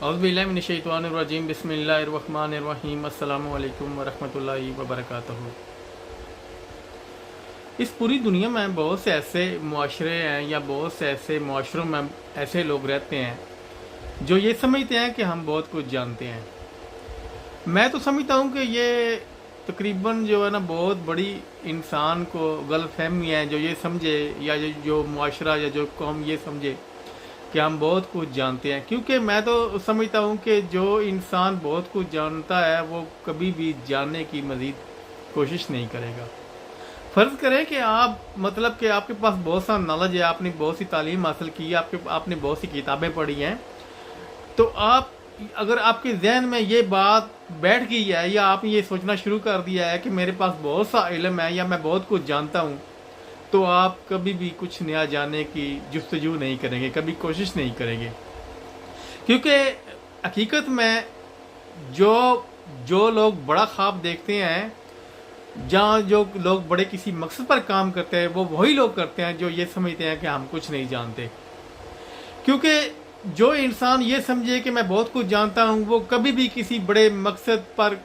औज़ुबिल्लाहिमिनश्शैतानिर्रजीम बिस्मिल्लाहिर्रहमानिर्रहीम अस्सलामु अलैकुम वरहमतुल्लाहि वबरकातुहू। इस पूरी दुनिया में बहुत से ऐसे मुआशरे हैं या बहुत से ऐसे मुआशरों में ऐसे लोग रहते हैं जो ये समझते हैं कि हम बहुत कुछ जानते हैं। मैं तो समझता हूँ कि ये तकरीबन जो है ना बहुत बड़ी इंसान को गलतफहमी है, जो ये समझे या जो मुआशरा या जो कौम ये समझे कि हम बहुत कुछ जानते हैं। क्योंकि मैं तो समझता हूँ कि जो इंसान बहुत कुछ जानता है वो कभी भी जानने की मज़ीद कोशिश नहीं करेगा। फ़र्ज़ करें कि आप मतलब कि आपके पास बहुत सा नॉलेज है, आपने बहुत सी तालीम हासिल की है, आपने बहुत सी किताबें पढ़ी हैं, तो आप अगर आपके जहन में ये बात बैठ गई है या आपने ये सोचना शुरू कर दिया है कि मेरे पास बहुत सा इल्म है या मैं बहुत कुछ जानता हूँ, तो आप कभी भी कुछ नया जानने की जुस्तजू नहीं करेंगे, कभी कोशिश नहीं करेंगे। क्योंकि हकीकत में जो जो लोग बड़ा ख्वाब देखते हैं, जहाँ जो लोग बड़े किसी मकसद पर काम करते हैं, वो वही लोग करते हैं जो ये समझते हैं कि हम कुछ नहीं जानते। क्योंकि जो इंसान ये समझे कि मैं बहुत कुछ जानता हूँ, वो कभी भी किसी बड़े मकसद पर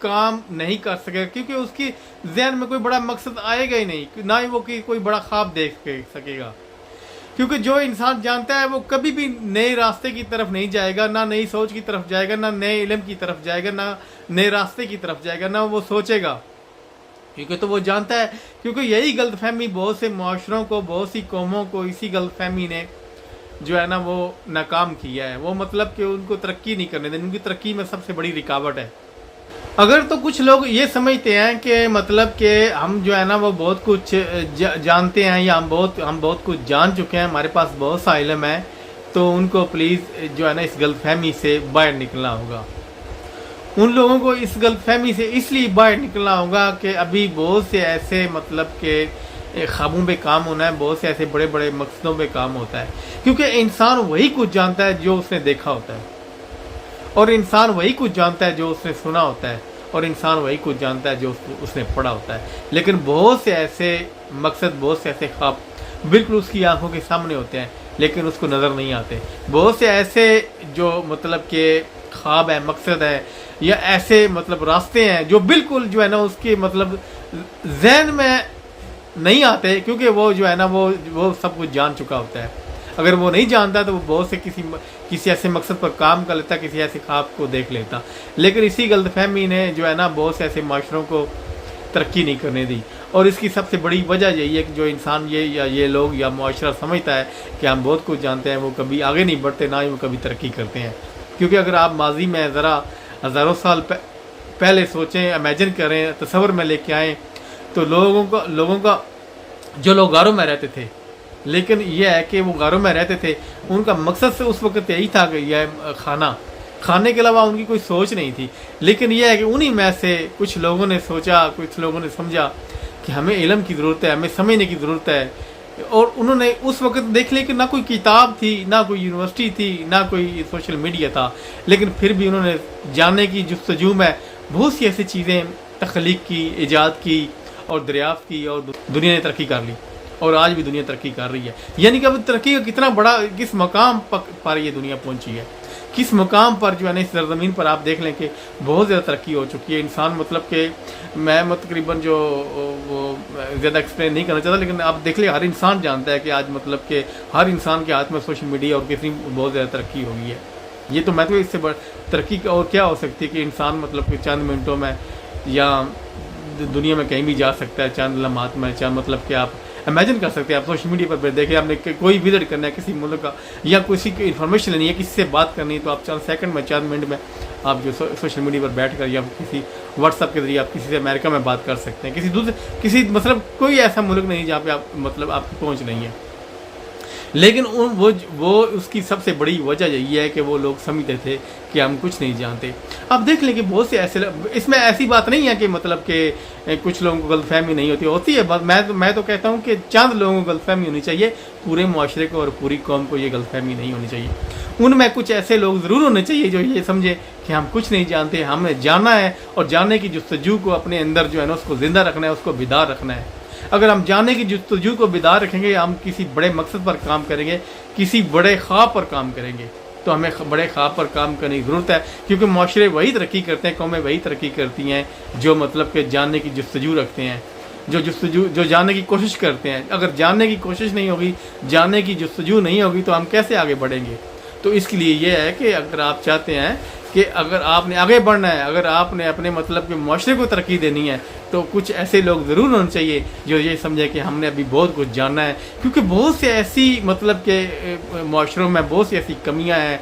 काम नहीं कर सकेगा, क्योंकि उसकी जहन में कोई बड़ा मकसद आएगा ही नहीं, ना ही वो कोई बड़ा ख्वाब देख सकेगा। क्योंकि जो इंसान जानता है वो कभी भी नए रास्ते की तरफ नहीं जाएगा, ना नई सोच की तरफ जाएगा, ना नए इल्म की तरफ जाएगा, ना नए रास्ते की तरफ जाएगा, ना वो सोचेगा, क्योंकि तो वो जानता है। क्योंकि यही गलतफहमी बहुत से मुआशरों को, बहुत सी कौमों को इसी गलतफहमी ने जो है ना वो नाकाम किया है। वो मतलब कि उनको तरक्की नहीं करने देनी, उनकी तरक्की में सबसे बड़ी रुकावट है। अगर तो कुछ लोग ये समझते हैं कि मतलब कि हम जो है ना वो बहुत कुछ जानते हैं या हम बहुत कुछ जान चुके हैं, हमारे पास बहुत सा इल्म है, तो उनको प्लीज़ जो है ना इस गलतफहमी से बाहर निकलना होगा। उन लोगों को इस गलतफहमी से इसलिए बाहर निकलना होगा कि अभी बहुत से ऐसे मतलब कि ख्वाबों पे काम होना है, बहुत से ऐसे बड़े बड़े मकसदों पे काम होता है। क्योंकि इंसान वही कुछ जानता है जो उसने देखा होता है, और इंसान वही कुछ जानता है जो उसने सुना होता है, और इंसान वही कुछ जानता है जो उसने पढ़ा होता है। लेकिन बहुत से ऐसे मकसद, बहुत से ऐसे ख्वाब बिल्कुल उसकी आंखों के सामने होते हैं, लेकिन उसको नज़र नहीं आते। बहुत से ऐसे जो मतलब कि ख्वाब है, मकसद है, या ऐसे मतलब रास्ते हैं जो बिल्कुल जो है ना उसके मतलब जहन में नहीं आते, क्योंकि वो जो है ना वो सब कुछ जान चुका होता है। अगर वो नहीं जानता तो वो बहुत से किसी ऐसे मकसद पर काम कर लेता, किसी ऐसे ख्वाब को देख लेता। लेकिन इसी गलतफहमी ने जो है ना बहुत से ऐसे माशरों को तरक्की नहीं करने दी। और इसकी सबसे बड़ी वजह यही है कि जो इंसान ये लोग या मुआशरा समझता है कि हम बहुत कुछ जानते हैं, वो कभी आगे नहीं बढ़ते, ना ही वो कभी तरक्की करते हैं। क्योंकि अगर आप माजी में ज़रा हज़ारों साल पहले सोचें, इमेजिन करें, तस्वर में लेके आएँ, तो लोगों का जो लोग गारों में रहते थे, लेकिन यह है कि वो गारों में रहते थे, उनका मकसद से उस वक्त यही था कि यह खाने के अलावा उनकी कोई सोच नहीं थी। लेकिन यह है कि उन्हीं में से कुछ लोगों ने सोचा, कुछ लोगों ने समझा कि हमें इल्म की ज़रूरत है, हमें समझने की ज़रूरत है, और उन्होंने उस वक्त देख लिया कि ना कोई किताब थी, ना कोई यूनिवर्सिटी थी, ना कोई सोशल मीडिया था, लेकिन फिर भी उन्होंने जानने की जुस्तजू में बहुत सी ऐसी चीज़ें तख्लीक की, ईजाद की और दरियाफ्त की, और दुनिया ने तरक्की कर ली। और आज भी दुनिया तरक्की कर रही है। यानी कि अब तरक्की का कितना बड़ा, किस मकाम पर ये दुनिया पहुंची है, किस मकाम पर जो है ना इस ज़मीन पर आप देख लें कि बहुत ज़्यादा तरक्की हो चुकी है। इंसान मतलब कि मैं तकरीबन जो वो ज़्यादा एक्सप्लेन नहीं करना चाहता, लेकिन आप देख लें हर इंसान जानता है कि आज मतलब कि हर इंसान के हाथ में सोशल मीडिया और कितनी बहुत ज़्यादा तरक्की हो गई है। ये तो मैं तो इससे तरक्की और क्या हो सकती है कि इंसान मतलब कि चंद मिनटों में या दुनिया में कहीं भी जा सकता है, चंद लम्हात में। चाहे मतलब कि आप इमेजिन कर सकते हैं, आप सोशल मीडिया पर देखें, आपने कोई विजिट करना है किसी मुल्क का, या किसी की इन्फॉर्मेशन लेनी है, किसी से बात करनी है, तो आप चंद सेकंड में, चंद मिनट में आप जो सोशल मीडिया पर बैठकर या किसी व्हाट्सएप के जरिए आप किसी से अमेरिका में बात कर सकते हैं, किसी मतलब कोई ऐसा मुल्क नहीं जहाँ पे आप मतलब आपकी पहुँच नहीं है। लेकिन वो उसकी सबसे बड़ी वजह यही है कि वो लोग समझते थे कि हम कुछ नहीं जानते। अब देख लें कि बहुत से ऐसे, इसमें ऐसी बात नहीं है कि मतलब कि कुछ लोगों को गलतफहमी नहीं होती है। मैं तो कहता हूँ कि चंद लोगों को गलतफहमी होनी चाहिए, पूरे मुआशरे को और पूरी कौम को ये गलतफहमी नहीं होनी चाहिए। उनमें कुछ ऐसे लोग ज़रूर होने चाहिए जो ये समझे कि हम कुछ नहीं जानते, हमें जानना है, और जानने की जुस्तजू को अपने अंदर जो है ना उसको ज़िंदा रखना है, उसको बेदार रखना है। अगर हम जानने की जुस्तजू को बेदार रखेंगे, हम किसी बड़े मकसद पर काम करेंगे, किसी बड़े ख्वाब पर काम करेंगे। تو ہمیں بڑے خواب پر کام کرنے کی ضرورت ہے، کیونکہ معاشرے وہی ترقی کرتے ہیں، قومیں وہی ترقی کرتی ہیں جو مطلب کہ جاننے کی جستجو رکھتے ہیں، جو جاننے کی کوشش کرتے ہیں۔ اگر جاننے کی کوشش نہیں ہوگی، جاننے کی جستجو نہیں ہوگی تو ہم کیسے آگے بڑھیں گے؟ تو اس کے لیے یہ ہے کہ اگر آپ چاہتے ہیں کہ اگر آپ نے آگے بڑھنا ہے، اگر آپ نے اپنے مطلب کہ معاشرے کو ترقی دینی ہے، تو کچھ ایسے لوگ ضرور ہونے چاہیے جو یہ سمجھے کہ ہم نے ابھی بہت کچھ جاننا ہے، کیونکہ بہت سے ایسی مطلب کہ معاشروں میں بہت سی ایسی کمیاں ہیں،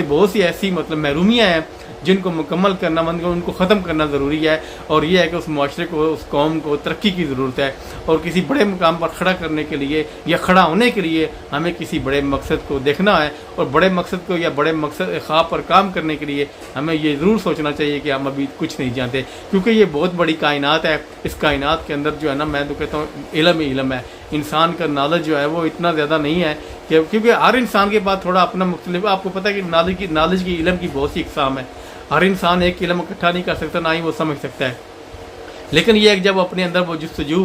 بہت سی ایسی مطلب محرومیاں ہیں جن کو مکمل کرنا، ان کو ختم کرنا ضروری ہے، اور یہ ہے کہ اس معاشرے کو، اس قوم کو ترقی کی ضرورت ہے، اور کسی بڑے مقام پر کھڑا کرنے کے لیے یا کھڑا ہونے کے لیے ہمیں کسی بڑے مقصد کو دیکھنا ہے، اور بڑے مقصد کو یا بڑے مقصد خواب پر کام کرنے کے لیے ہمیں یہ ضرور سوچنا چاہیے کہ ہم ابھی کچھ نہیں جانتے، کیونکہ یہ بہت بڑی کائنات ہے۔ اس کائنات کے اندر جو ہے نا، میں تو کہتا ہوں علم ہی علم ہے، انسان کا نالج جو ہے وہ اتنا زیادہ نہیں ہے کیونکہ ہر انسان کے پاس تھوڑا اپنا مختلف، آپ کو پتہ ہے کہ نالج کی علم کی بہت سی اقسام ہے، ہر انسان ایک علم اکٹھا نہیں کر سکتا، نہ ہی وہ سمجھ سکتا ہے، لیکن یہ کہ جب اپنے اندر وہ جستجو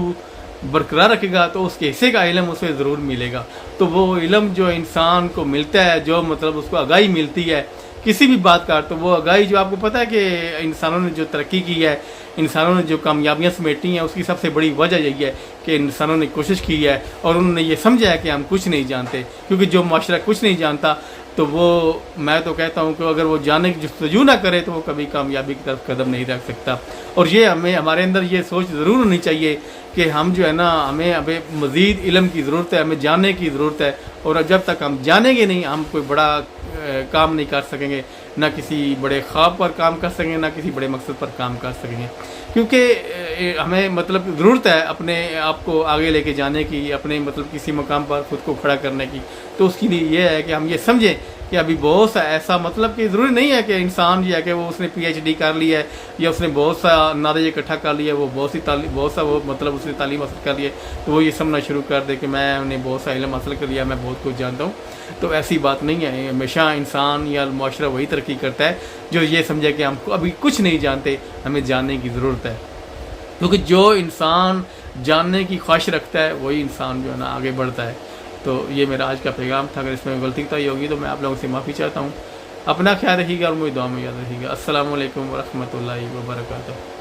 برقرار رکھے گا تو اس کے حصے کا علم اسے ضرور ملے گا۔ تو وہ علم جو انسان کو ملتا ہے، جو مطلب اس کو آگاہی ملتی ہے کسی بھی بات کا، تو وہ آگاہی جو آپ کو پتہ ہے کہ انسانوں نے جو ترقی کی ہے، انسانوں نے جو کامیابیاں سمیٹی ہیں، اس کی سب سے بڑی وجہ یہی ہے کہ انسانوں نے کوشش کی ہے اور انہوں نے یہ سمجھا ہے کہ ہم کچھ نہیں جانتے، کیونکہ جو معاشرہ کچھ نہیں جانتا تو وہ، میں تو کہتا ہوں کہ اگر وہ جاننے کی جستجو نہ کرے تو وہ کبھی کامیابی کی طرف قدم نہیں رکھ سکتا۔ اور یہ ہمارے اندر یہ سوچ ضرور ہونی چاہیے کہ ہم جو ہے نا، ہمیں ابھی مزید علم کی ضرورت ہے، ہمیں جاننے کی ضرورت ہے، اور جب تک ہم جانیں گے نہیں، ہم کوئی بڑا کام نہیں کر سکیں گے، نہ کسی بڑے خواب پر کام کر سکیں گے، نہ کسی بڑے مقصد پر کام کر سکیں گے، کیونکہ ہمیں مطلب ضرورت ہے اپنے آپ کو آگے لے کے جانے کی، اپنے مطلب کسی مقام پر خود کو کھڑا کرنے کی۔ تو اس کے لیے یہ ہے کہ ہم یہ سمجھیں کہ ابھی بہت سا ایسا، مطلب کہ ضروری نہیں ہے کہ انسان یہ ہے کہ وہ اس نے پی ایچ ڈی کر لی ہے یا اس نے بہت سا نالج اکٹھا کر لیا ہے، وہ بہت سا وہ مطلب اس نے تعلیم حاصل کر لی ہے تو وہ یہ سمجھنا شروع کر دے کہ میں نے بہت سا علم حاصل کر لیا، میں بہت کچھ جانتا ہوں۔ تو ایسی بات نہیں ہے، ہمیشہ انسان یا معاشرہ وہی ترقی کرتا ہے جو یہ سمجھے کہ ہم ابھی کچھ نہیں جانتے، ہمیں جاننے کی ضرورت ہے، کیونکہ جو انسان جاننے کی خواہش رکھتا ہے وہی انسان جو ہے نا آگے بڑھتا ہے۔ تو یہ میرا آج کا پیغام تھا، اگر اس میں غلطی کوئی ہوگی تو میں آپ لوگوں سے معافی چاہتا ہوں۔ اپنا خیال رکھیے گا اور مجھے دعا میں یاد رکھیے گا۔ السلام علیکم ورحمۃ اللہ وبرکاتہ۔